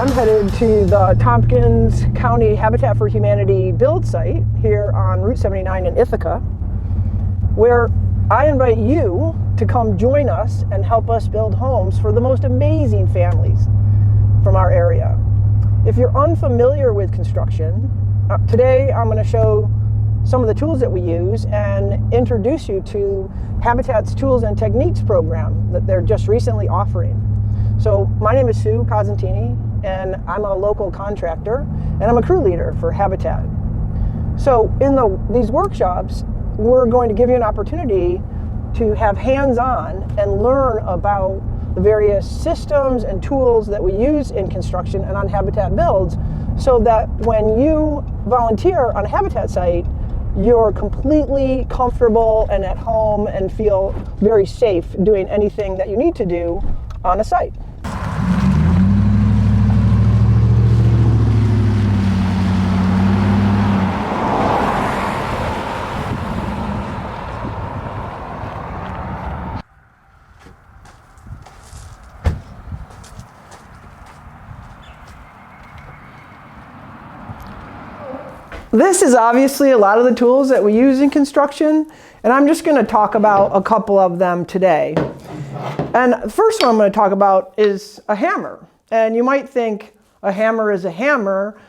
I'm headed to the Tompkins County Habitat for Humanity build site here on Route 79 in Ithaca, where I invite you to come join us and help us build homes for the most amazing families from our area. If you're unfamiliar with construction, today I'm going to show some of the tools that we use and introduce you to Habitat's Tools and Techniques program that they're just recently offering. So my name is Sue Cosentini, and I'm a local contractor, and I'm a crew leader for Habitat. So in these workshops, we're going to give you an opportunity to have hands-on and learn about the various systems and tools that we use in construction and on Habitat builds, so that when you volunteer on a Habitat site, you're completely comfortable and at home and feel very safe doing anything that you need to do on a site. This is obviously a lot of the tools that we use in construction, and I'm just going to talk about a couple of them today. And the first one I'm going to talk about is a hammer. And you might think a hammer is a hammer,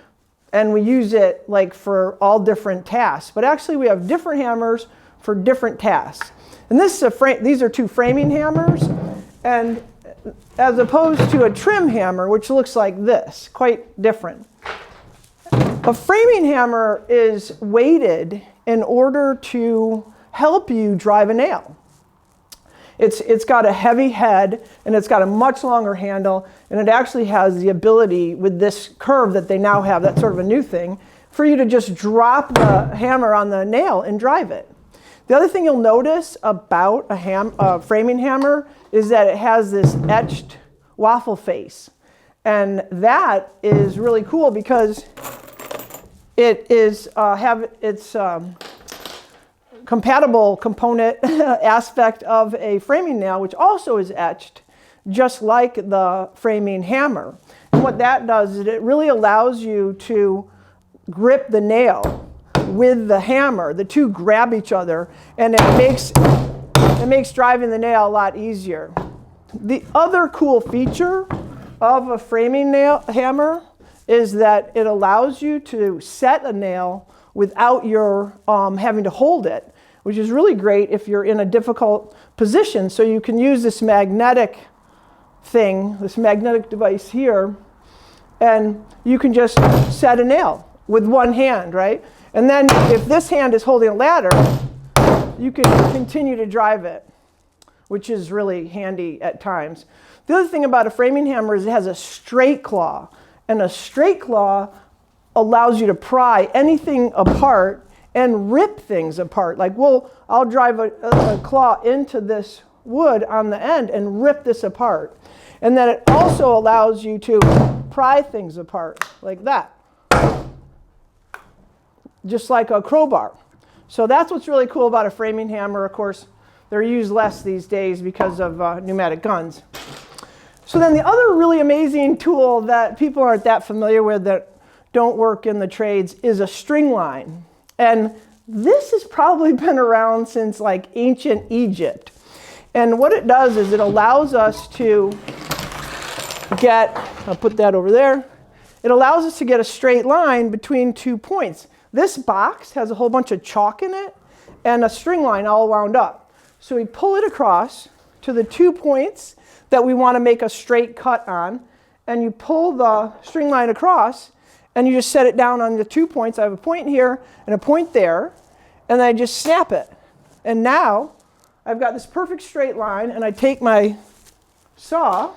and we use it like for all different tasks. But actually we have different hammers for different tasks. And this is these are two framing hammers, and as opposed to a trim hammer, which looks like this, quite different. A framing hammer is weighted in order to help you drive a nail. It's got a heavy head, and it's got a much longer handle, and it actually has the ability with this curve that they now have, that's sort of a new thing, for you to just drop the hammer on the nail and drive it. The other thing you'll notice about a framing hammer is that it has this etched waffle face. And that is really cool because it is compatible component aspect of a framing nail, which also is etched, just like the framing hammer. And what that does is it really allows you to grip the nail with the hammer. The two grab each other, and it makes driving the nail a lot easier. The other cool feature of a framing hammer is that it allows you to set a nail without your having to hold it, which is really great if you're in a difficult position. So you can use this magnetic thing, this magnetic device here, and you can just set a nail with one hand, right? And then if this hand is holding a ladder, you can continue to drive it, which is really handy at times. The other thing about a framing hammer is it has a straight claw. And a straight claw allows you to pry anything apart and rip things apart. Like, I'll drive a claw into this wood on the end and rip this apart. And then it also allows you to pry things apart like that, just like a crowbar. So that's what's really cool about a framing hammer. Of course, they're used less these days because of pneumatic guns. So then the other really amazing tool that people aren't that familiar with that don't work in the trades is a string line. And this has probably been around since like ancient Egypt. And what it does is it allows us to I'll put that over there. It allows us to get a straight line between 2 points. This box has a whole bunch of chalk in it and a string line all wound up. So we pull it across to the 2 points that we want to make a straight cut on, and you pull the string line across, and you just set it down on the 2 points. I have a point here and a point there, and then I just snap it. And now I've got this perfect straight line, and I take my saw,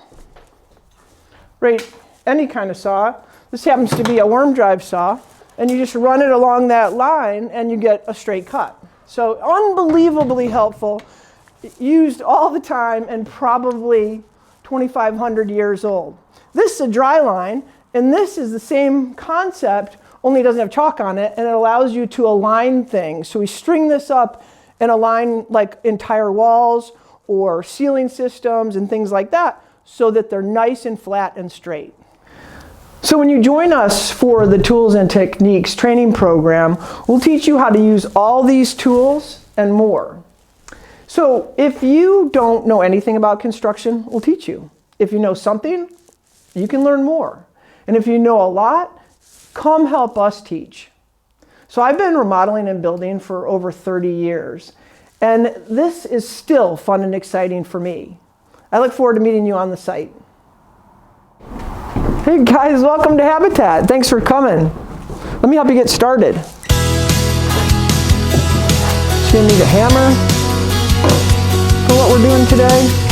right, any kind of saw. This happens to be a worm drive saw, and you just run it along that line, and you get a straight cut. So unbelievably helpful. Used all the time and probably 2,500 years old. This is a dry line, and this is the same concept, only it doesn't have chalk on it, and it allows you to align things. So we string this up and align like entire walls or ceiling systems and things like that so that they're nice and flat and straight. So when you join us for the Tools and Techniques training program, we'll teach you how to use all these tools and more. So if you don't know anything about construction, we'll teach you. If you know something, you can learn more. And if you know a lot, come help us teach. So I've been remodeling and building for over 30 years, and this is still fun and exciting for me. I look forward to meeting you on the site. Hey guys, welcome to Habitat. Thanks for coming. Let me help you get started. So you're gonna need a hammer for what we're doing today.